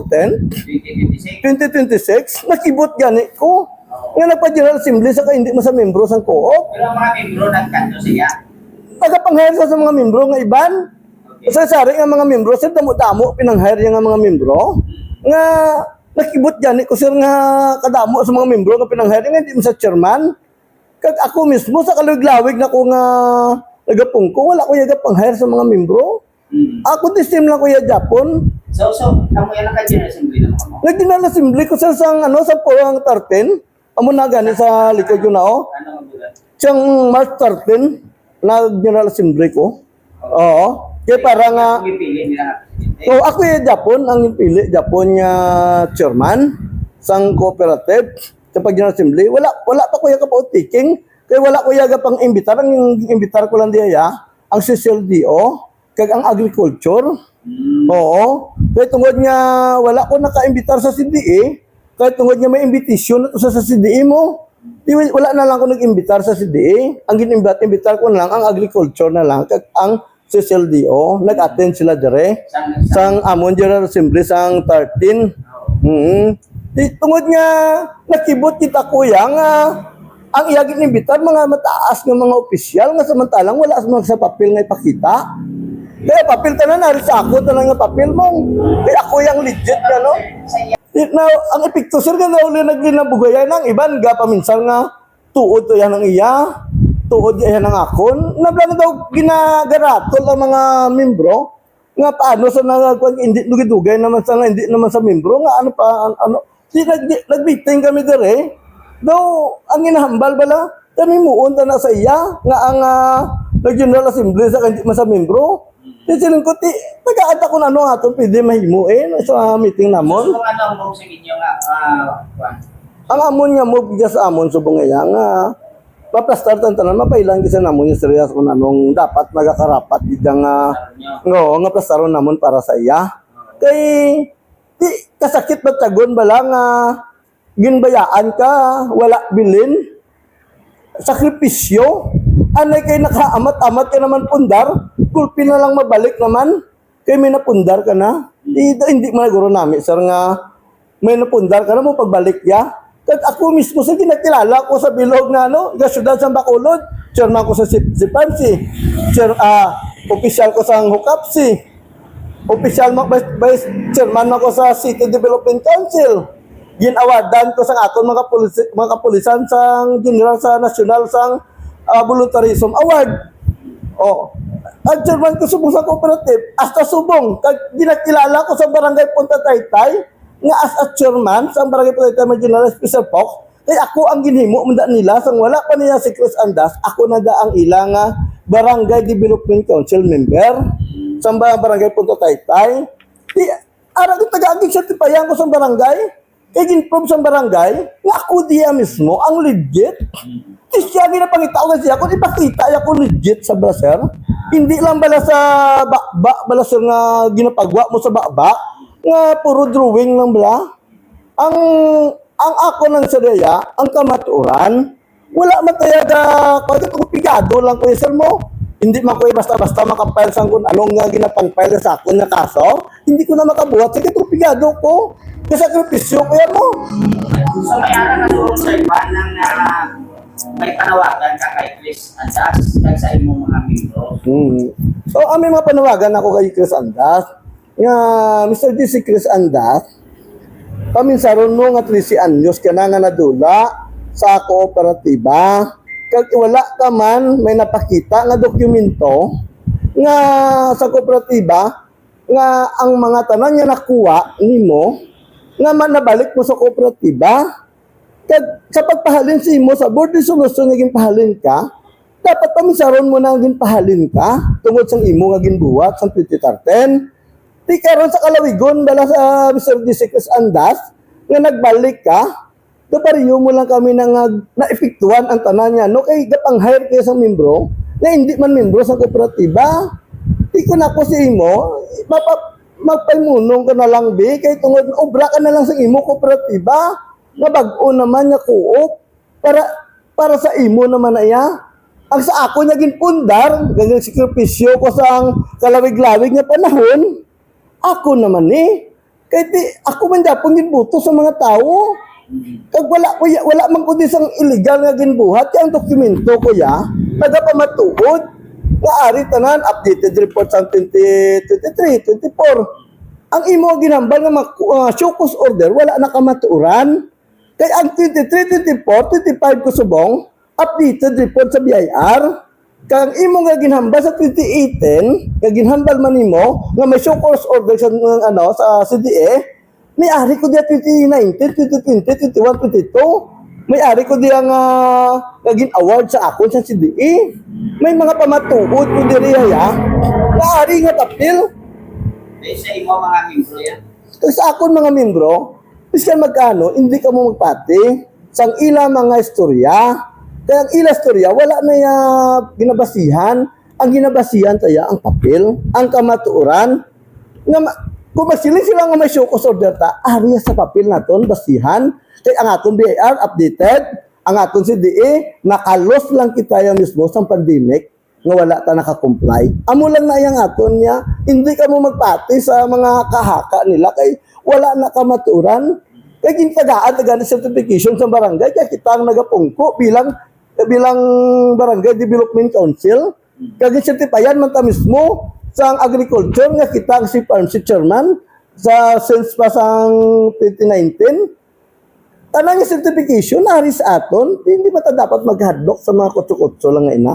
2026, nakibot gani ko. Nga nagpa-General Assembly saka hindi mo sa membro sa co-op. Pero ang mga membro nagkanto siya. Nagapang-hire sa mga membro nga iban. Sa sari nga mga membro, sir, damo-damo pinang-hire nga mga membro. Nga nakibot gani ko, sir, nga kadamo sa mga membro nga pinang-hire nga hindi mo sa chairman. Kag ako mismo sa kalawig-lawig na ko nga nagapong ko, wala ko pang-hire sa mga membro. Ako this time lang ko Japon. So, amo yan ang ka-General Assembly naman mo? Nag-General Assembly ko sa Purang 13. Amo na gani sa likod ko na o. Ano ang bulan? Siyang March 13, nag-General Assembly ko. Oo. Kaya para nga, Kung ipili nila. so ako Japon, ang pili, Japon nga chairman, sang cooperative, sa pag-General Assembly. Wala pa ko yaga pa utiking. Kaya wala ko yaga pang imbitar. Ang imbitar ko lang diya, ang CCLDO, kag ang agriculture. Oo. Kaya tungod nga, wala ko naka-imbitar sa CDE, kaya tungod nga may invitation na to sa CDE mo, wala na lang ko nag-imbitar sa CDE. Ang imbitar ko na lang, ang agriculture na lang, kag ang CCLDO, nag-attend sila dire. Sang Amon General Assembly, sang 13. Tungod nga, nakibot kita kuya nga, ang iyagin imbitar, mga mataas ng mga opisyal, nga samantalang wala sa papel nga ipakita. Kaya papel ka na, nari sa ako, tanang nga papel mo. Kaya ako yung legit nga, no? Now, ang epekto, sir, nga na uli naglinabugayan ng iban, ga paminsan nga, tuod to yan ang iya, tuod yan ang akon. Nabla daw ginagaratol ang mga membro, nga paano sa hindi nugidugay naman sa hindi naman sa membro, nga ano pa, nag-meeting kami dire, daw, ang inahambal bala, kami muon na sa iya, nga ang nag-General Assembly sa hindi man sa membro. Siling ko, nag-aata ko na ano nga ito, pwede mahimo sa meeting namon. So, kung ano ang sa inyo nga, Ang amon nga mo, bigas sa amon, subong nga nga, maplastar tanan, mapailan kasi namon yung serious kung anong dapat magkakarapat, bigyan nga, nga plastaron namon para sa iya. Kay, kasakit ba tagon bala nga, ginbayaan ka, wala bilin, sakripisyo, anay kay nakaamat-amat ka naman pundar, kulpi na lang mabalik naman, kay may napundar ka na. Hindi mo naguro namin, sir, nga may napundar ka na mo pagbalik ya. At ako mismo sa ginakilala ko sa bilog na sa syudad sa Bacolod, chairman ko sa Sipamsi, official ko sa Hukapsi, official vice chairman ako sa City Development Council. Ginawadan ko sa aton mga kapulisan sa general sa national sa voluntarism award. Ang chairman ko subong sa cooperative, hasta subong, ginakilala ko sa barangay Punta Taytay, nga as a chairman sa barangay Punta Taytay General Special Pox, kaya ako ang ginhimo manda nila, sang wala pa niya si Chris Andas, ako na ang ilang barangay development council member, sa barangay Punta Taytay. Arang taga-aging certifiyan ko sa barangay, kaya ginprove sa barangay, nga ako diya mismo, ang legit. Siya ginapangita ko kasi ako, ipakita ako legit sa braser. Hindi lang bala sa bakba, bala sir nga ginapagwa mo sa bakba, nga puro drawing lang bala. Ang ako ng sadaya, ang kamaturan, wala matayaga, kahit ako pigado lang ko sir mo. Hindi man ko basta-basta makapile sa kung anong nga ginapang-file sa akin na kaso, hindi ko na makabuhat, sige ito pigado ko. Kasi sakripisyo ko yan mo. So, may ara na doon sa iba ng may panawagan ka kay Chris Andas kag sa imong mga membro. So, may mga panawagan ako kay Chris Andas. Nga, Mr. D. si Chris Andas, paminsaron mo nga 13 anyos ka na nga nadula sa kooperatiba. Kag wala ka man, may napakita nga dokumento nga sa kooperatiba nga ang mga tanan nga nakuha nimo nga man nabalik mo sa kooperatiba. Kag sa pagpahalin si mo sa board resolution nga ginpahalin ka, dapat paminsaron mo na ginpahalin ka tungod sang imo nga ginbuhat sa 2013. Di karon sa kalawigon bala sa Mr. Chris Andas nga nagbalik ka, do pariyo mo lang kami na naepektuhan ang tanan niya no kay gapang-hire kay sa membro na hindi man membro sa kooperatiba. Di ko na ko si imo, magpaymunong ka na lang bi kay tungod obra ka na lang sa imo kooperatiba. Nga bag-o naman niya co-op para sa imo naman na iya. Ang sa ako niya ginpundar, ganyan sikripisyo ko sa kalawig-lawig nga panahon, ako naman Kaya ako man dapong ginbuto sa mga tao. Kag wala man kundi sang illegal nga ginbuhat, yang dokumento kuya, nagapamatuod, nga ari tanan, updated report sa 2023, 24. Ang imo ginambal nga show cause order, wala na kamatuoran. Kaya ang 23, 24, 25 ko subong, updated report sa BIR. Kaya ang imo nga ginhambal sa 2018, nga ginhambal man nimo, nga may show cause order sa, sa CDA, may ari ko diya 2019, 2020, 21, 22. May ari ko diya nga naging award sa akon sa CDA. May mga pamatuod ko diya ya. Naari nga tapil. Sa imo mga membro yan. Kaya sa akon mga membro, piskan magkano, hindi ka mo magpati. Sang ila mga istorya. Kaya ang ila istorya, wala na ya ginabasihan. Ang ginabasihan tayo ang papel, ang kamatuoran. Nga kung masiling sila nga may show cause order ta, ariya sa papel naton, basihan. Kaya ang aton BIR updated, ang aton CDA, nakalos lang kita yung mismo sa pandemic, nga wala ta nakakomply. Amo lang na yung aton niya, hindi ka mo magpati sa mga kahaka nila, kay wala na kamaturan. Kaya gintagaan, tagaan certification sa barangay, kaya kita ang nagapungko bilang Barangay Development Council. Kaya certifyan man ta mismo, sa agriculture nga kita si Farmsi Chairman since pa sang 2019 tanang certification na sa aton hindi ba ta dapat maghadlok sa mga kutso-kutso lang nga ina